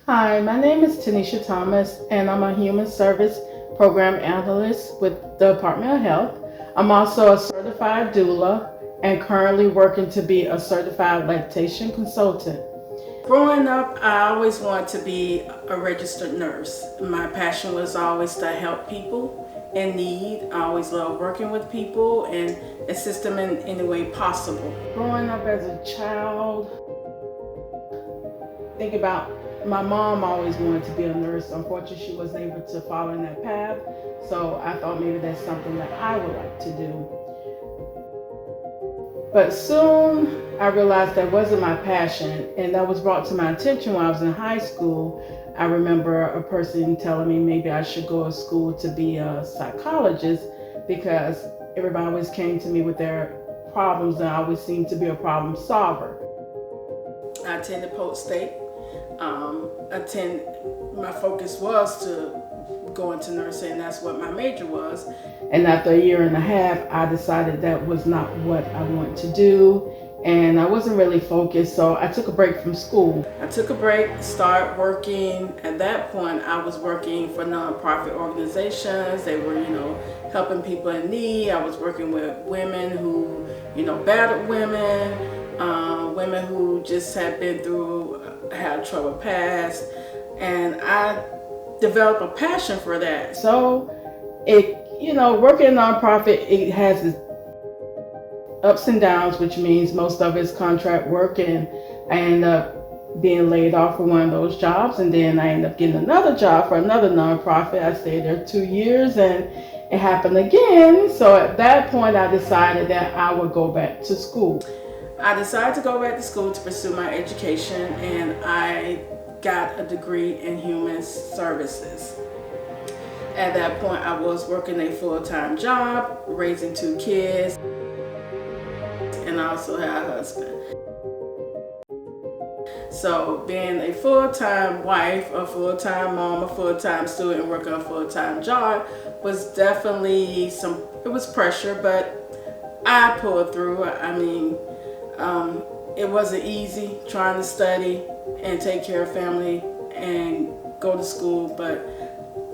Hi, my name is Tanisha Thomas, and I'm a Human Service Program Analyst with the Department of Health. I'm also a certified doula and currently working to be a certified lactation consultant. Growing up, I always wanted to be a registered nurse. My passion was always to help people in need. I always loved working with people and assist them in any way possible. Growing up as a child, think about my mom always wanted to be a nurse. Unfortunately, she wasn't able to follow in that path. So I thought maybe that's something that I would like to do. But soon I realized that wasn't my passion, and that was brought to my attention when I was in high school. I remember a person telling me maybe I should go to school to be a psychologist because everybody always came to me with their problems and I always seemed to be a problem solver. I attended Polk State. My focus was to go into nursing, and that's what my major was. And after a year and a half, I decided that was not what I wanted to do, and I wasn't really focused, so I took a break from school. I took a break, started working. At that point, I was working for nonprofit organizations. They were, helping people in need. I was working with women who, battered women who just had been through, had trouble past, and I developed a passion for that. So working in a nonprofit, it has its ups and downs, which means most of it's contract work, and I end up being laid off for one of those jobs, and then I end up getting another job for another nonprofit. I stayed there 2 years and it happened again. So at that point I decided that I would go back to school. I decided to go back to school to pursue my education, and I got a degree in human services. At that point, I was working a full-time job, raising 2 kids, and I also had a husband. So being a full-time wife, a full-time mom, a full-time student, working a full-time job was definitely it was pressure, but I pulled through. It wasn't easy trying to study and take care of family and go to school, but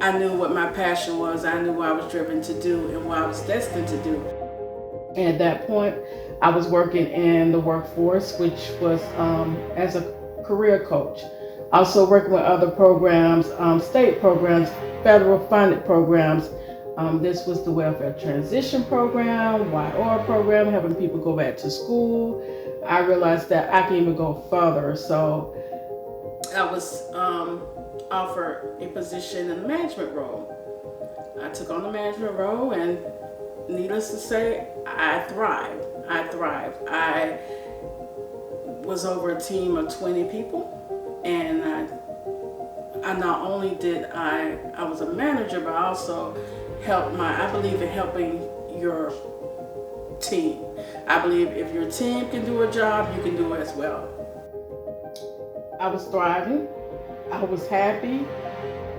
I knew what my passion was. I knew what I was driven to do and what I was destined to do. And at that point, I was working in the workforce, which was as a career coach. Also working with other programs, state programs, federal funded programs. This was the Welfare Transition Program, YOR program, helping people go back to school. I realized that I can even go further, so I was offered a position in the management role. I took on the management role, and needless to say, I thrived. I was over a team of 20 people, and I not only did I was a manager, but I also I believe in helping your team. I believe if your team can do a job, you can do it as well. I was thriving, I was happy,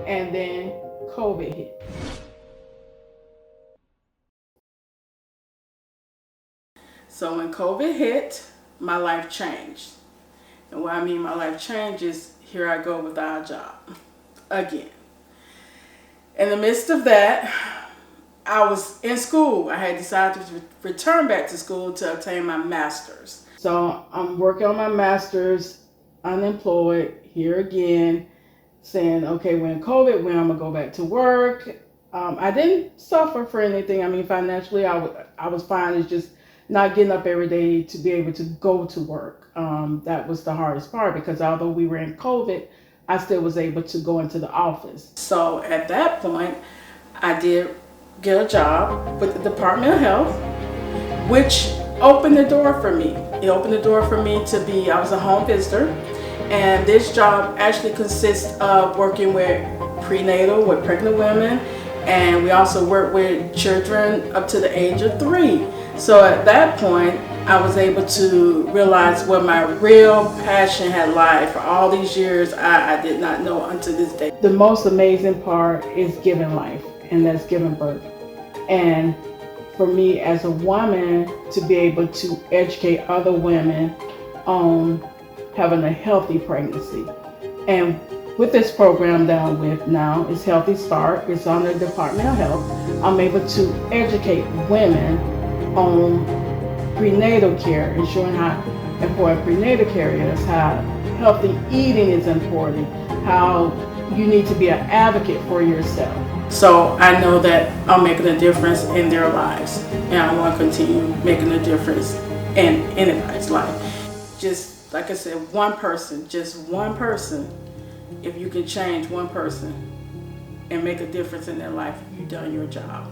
and then COVID hit. So when COVID hit, my life changed. And what I mean my life changed is here I go without a job again. In the midst of that, I was in school. I had decided to return back to school to obtain my master's. So I'm working on my master's, unemployed, here again, saying, okay, when I'm gonna go back to work. I didn't suffer for anything. Financially, I was fine. It's just not getting up every day to be able to go to work. That was the hardest part, because although we were in COVID, I still was able to go into the office. So at that point, I did get a job with the Department of Health, which opened the door for me. It opened the door for me I was a home visitor, and this job actually consists of working with prenatal, with pregnant women, and we also work with children up to the age of 3. So at that point, I was able to realize where my real passion had lied. For all these years, I did not know until this day. The most amazing part is giving life, and that's giving birth. And for me as a woman, to be able to educate other women on having a healthy pregnancy and With this program that I'm with now, it's Healthy Start. It's under the Department of Health. I'm able to educate women on prenatal care, ensuring how important prenatal care is, how healthy eating is important, how you need to be an advocate for yourself. So I know that I'm making a difference in their lives, and I want to continue making a difference in anybody's life. Just like I said, one person, just one person. If you can change one person and make a difference in their life, you've done your job.